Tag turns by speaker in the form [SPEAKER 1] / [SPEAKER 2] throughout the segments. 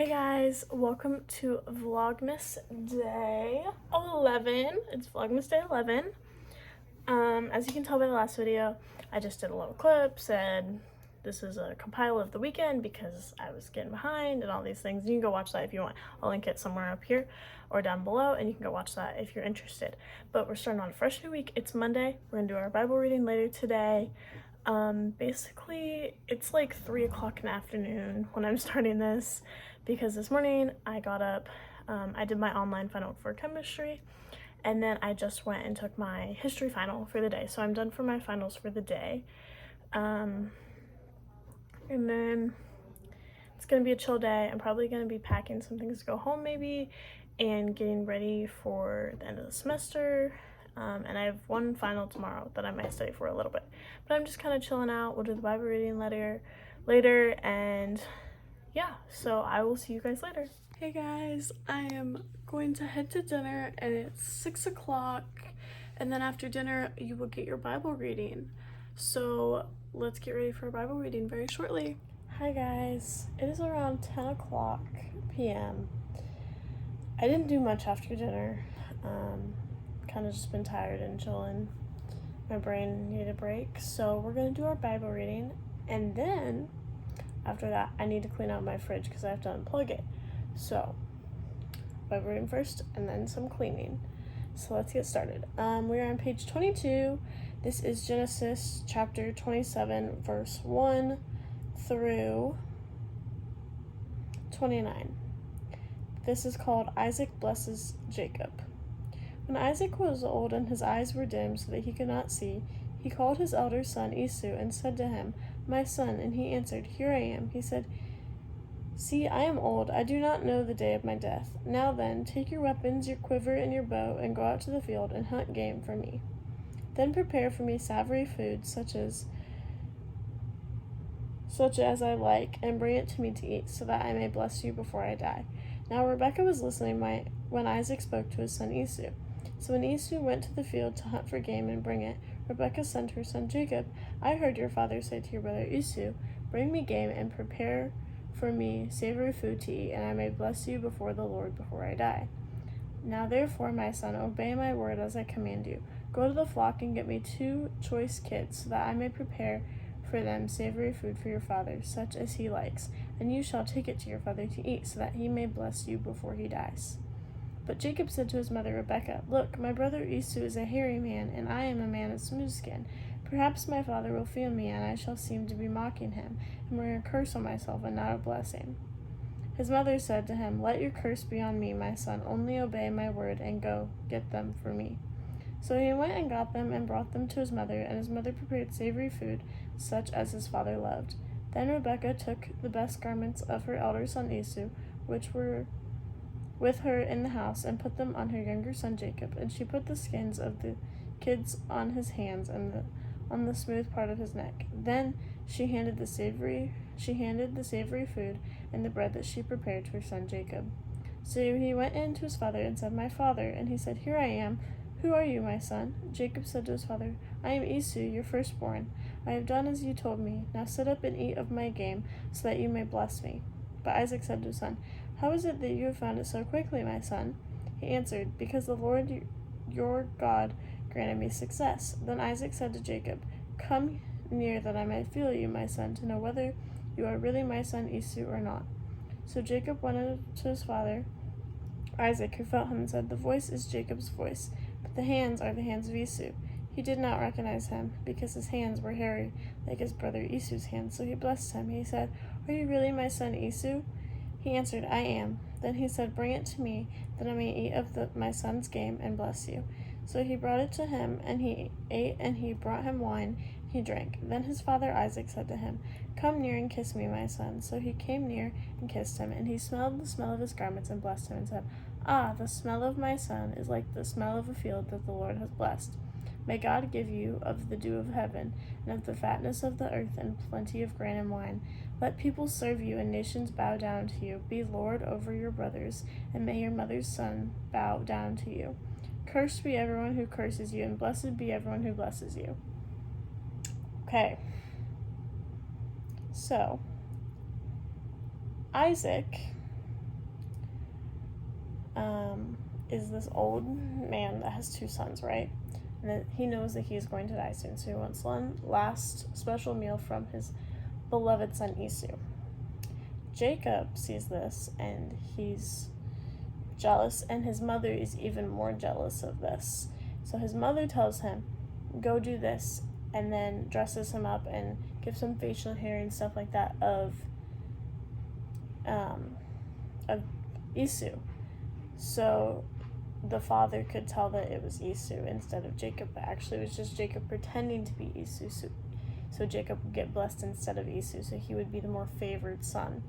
[SPEAKER 1] Hey guys, welcome to Vlogmas Day 11. It's Vlogmas Day 11. As you can tell by the last video, I just did a little clip, said this is a compile of the weekend because I was getting behind and all these things. You can go watch that if you want. I'll link it somewhere up here or down below and you can go watch that if you're interested. But we're starting on a fresh new week. It's Monday. We're gonna do our Bible reading later today. Basically it's like 3 o'clock in the afternoon when I'm starting this because this morning I got up, I did my online final for chemistry, and then I just went and took my history final for the day. So I'm done for my finals for the day. And then it's gonna be a chill day. I'm probably gonna be packing some things to go home maybe and getting ready for the end of the semester. And I have one final tomorrow that I might study for a little bit, but I'm just kind of chilling out. We'll do the Bible reading later, and yeah, so I will see you guys later. Hey guys, I am going to head to dinner and it's 6 o'clock, and then after dinner you will get your Bible reading. So let's get ready for a Bible reading very shortly. Hi guys, it is around 10 o'clock p.m. I didn't do much after dinner. Kind of just been tired and chilling. My brain needed a break. So we're gonna do our Bible reading, and then after that I need to clean out my fridge because I have to unplug it. So Bible reading first and then some cleaning. So let's get started. We're on page 22. This is Genesis chapter 27 verse 1 through 29. This is called Isaac Blesses Jacob. When Isaac was old and his eyes were dim so that he could not see, he called his elder son Esau and said to him, "My son," and he answered, "Here I am." He said, "See, I am old, I do not know the day of my death. Now then, take your weapons, your quiver and your bow, and go out to the field and hunt game for me. Then prepare for me savory food such as I like, and bring it to me to eat, so that I may bless you before I die." Now Rebekah was listening when Isaac spoke to his son Esau. So when Esau went to the field to hunt for game and bring it, Rebekah said to her son Jacob, "I heard your father say to your brother Esau, 'Bring me game and prepare for me savory food to eat, and I may bless you before the Lord before I die. Now therefore, my son, obey my word as I command you. Go to the flock and get me 2 choice kids, so that I may prepare for them savory food for your father, such as he likes, and you shall take it to your father to eat, so that he may bless you before he dies.' But Jacob said to his mother Rebekah, 'Look, my brother Esau is a hairy man, and I am a man of smooth skin. Perhaps my father will feel me, and I shall seem to be mocking him, and bring a curse on myself and not a blessing.' His mother said to him, 'Let your curse be on me, my son. Only obey my word and go get them for me.' So he went and got them and brought them to his mother, and his mother prepared savory food, such as his father loved. Then Rebekah took the best garments of her elder son Esau, which were with her in the house, and put them on her younger son Jacob, and she put the skins of the kids on his hands and on the smooth part of his neck. Then she handed the savory food and the bread that she prepared to her son Jacob. So he went in to his father and said, 'My father.' And he said, 'Here I am. Who are you, my son?' Jacob said to his father, 'I am Esau, your firstborn. I have done as you told me. Now sit up and eat of my game, so that you may bless me.' But Isaac said to his son, 'How is it that you have found it so quickly, my son?' He answered, 'Because the Lord your God granted me success.' Then Isaac said to Jacob, 'Come near that I may feel you, my son, to know whether you are really my son Esau or not.' So Jacob went to his father Isaac, who felt him, and said, 'The voice is Jacob's voice, but the hands are the hands of Esau.' He did not recognize him, because his hands were hairy like his brother Esau's hands. So he blessed him. He said, 'Are you really my son Esau?' He answered, 'I am.' Then he said, 'Bring it to me, that I may eat of my son's game and bless you.' So he brought it to him, and he ate, and he brought him wine, and he drank. Then his father Isaac said to him, 'Come near and kiss me, my son.' So he came near and kissed him, and he smelled the smell of his garments and blessed him, and said, 'Ah, the smell of my son is like the smell of a field that the Lord has blessed. May God give you of the dew of heaven, and of the fatness of the earth, and plenty of grain and wine. Let people serve you, and nations bow down to you. Be lord over your brothers, and may your mother's son bow down to you. Cursed be everyone who curses you, and blessed be everyone who blesses you.'" Okay. So, Isaac is this old man that has 2 sons, right? And that he knows that he is going to die soon, so he wants one last special meal from his beloved son Esau. Jacob sees this and he's jealous, and his mother is even more jealous of this. So his mother tells him, go do this, and then dresses him up and gives him facial hair and stuff like that of Esau. So the father could tell that it was Esau instead of Jacob, but actually it was just Jacob pretending to be Esau, so Jacob would get blessed instead of Esau, so he would be the more favored son.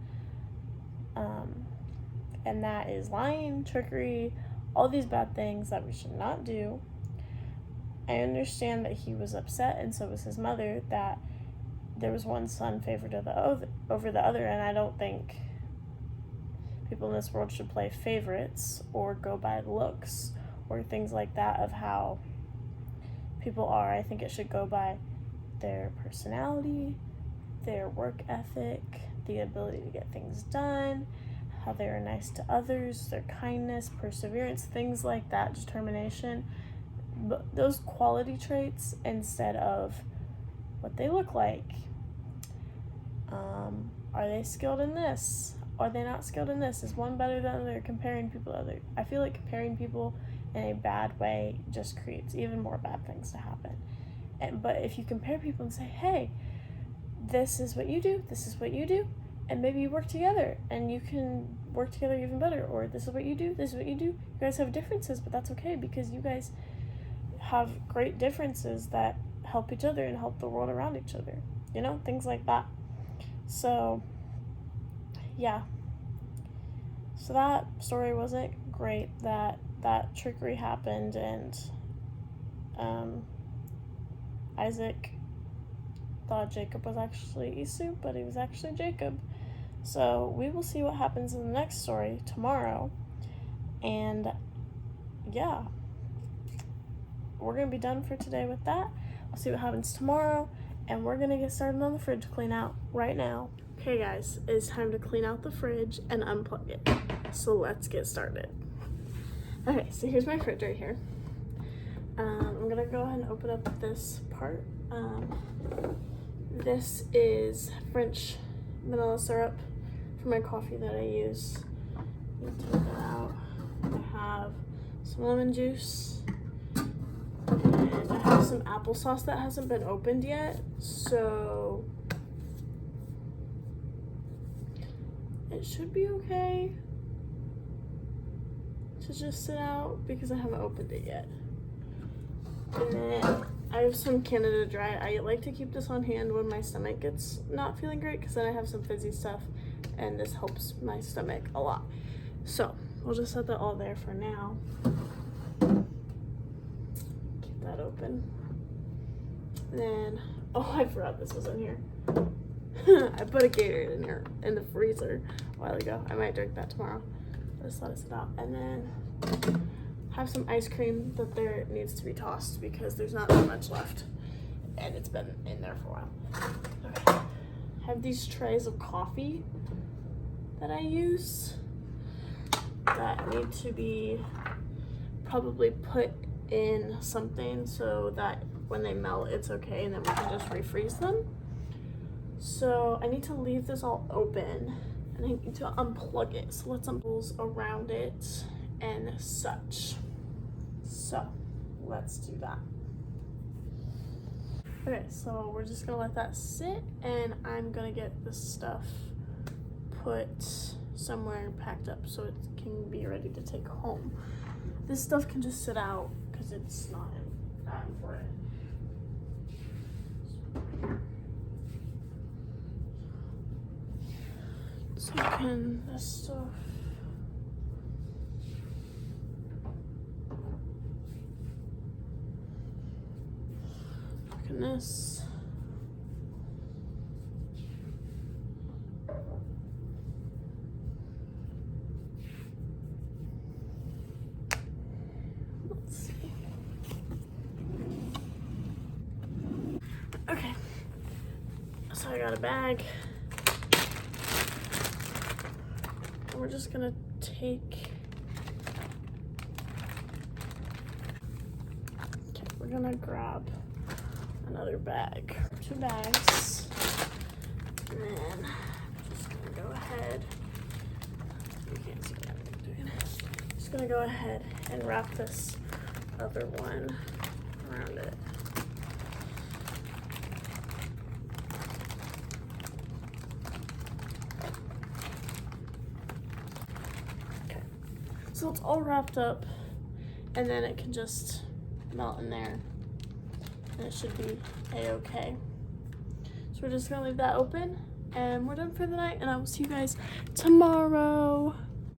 [SPEAKER 1] And that is lying, trickery, all these bad things that we should not do. I understand that he was upset, and so was his mother, that there was one son favored over the other, and I don't think people in this world should play favorites or go by looks or things like that of how people are. I think it should go by their personality, their work ethic, the ability to get things done, how they are nice to others, their kindness, perseverance, things like that, determination. But those quality traits instead of what they look like. Are they skilled in this? Are they not skilled in this? Is one better than the other? Comparing people to others. I feel like comparing people in a bad way just creates even more bad things to happen. But if you compare people and say, hey, this is what you do, this is what you do, and maybe you work together and you can work together even better, or this is what you do, this is what you do. You guys have differences, but that's okay because you guys have great differences that help each other and help the world around each other. You know, things like that. So, yeah. So that story wasn't great, that trickery happened, and Isaac thought Jacob was actually Esau, but he was actually Jacob. So we will see what happens in the next story tomorrow. And yeah, we're going to be done for today with that. I'll see what happens tomorrow, and we're going to get started on the fridge clean out right now. Okay guys, it's time to clean out the fridge and unplug it. So let's get started. Okay, so here's my fridge right here. I'm going to go ahead and open up this part. This is French vanilla syrup for my coffee that I use. Let me take that out. I have some lemon juice. And I have some applesauce that hasn't been opened yet, so it should be okay to just sit out because I haven't opened it yet. And then I have some Canada Dry. I like to keep this on hand when my stomach gets not feeling great because then I have some fizzy stuff and this helps my stomach a lot. So we'll just set that all there for now. Keep that open. Then, oh, I forgot this was in here. I put a Gatorade in here in the freezer a while ago. I might drink that tomorrow. Just let it sit out. And then have some ice cream that there needs to be tossed because there's not that much left. And it's been in there for a while. Okay. Have these trays of coffee that I use that need to be probably put in something so that when they melt it's okay, and then we can just refreeze them. So I need to leave this all open and I need to unplug it. So let's unplug around it and such. So let's do that. Okay, so we're just gonna let that sit, and I'm gonna get this stuff put somewhere packed up so it can be ready to take home. This stuff can just sit out because it's not important. So can this stuff look in this. Let's see. Okay. So I got a bag. We're just gonna take gonna grab another bag, 2 bags, and then I'm just gonna go ahead. You can't see what I'm doing. Just gonna go ahead and wrap this other one around it. Okay, so it's all wrapped up, and then it can just melt in there, and it should be a-okay. So we're just gonna leave that open, and we're done for the night, and I will see you guys tomorrow.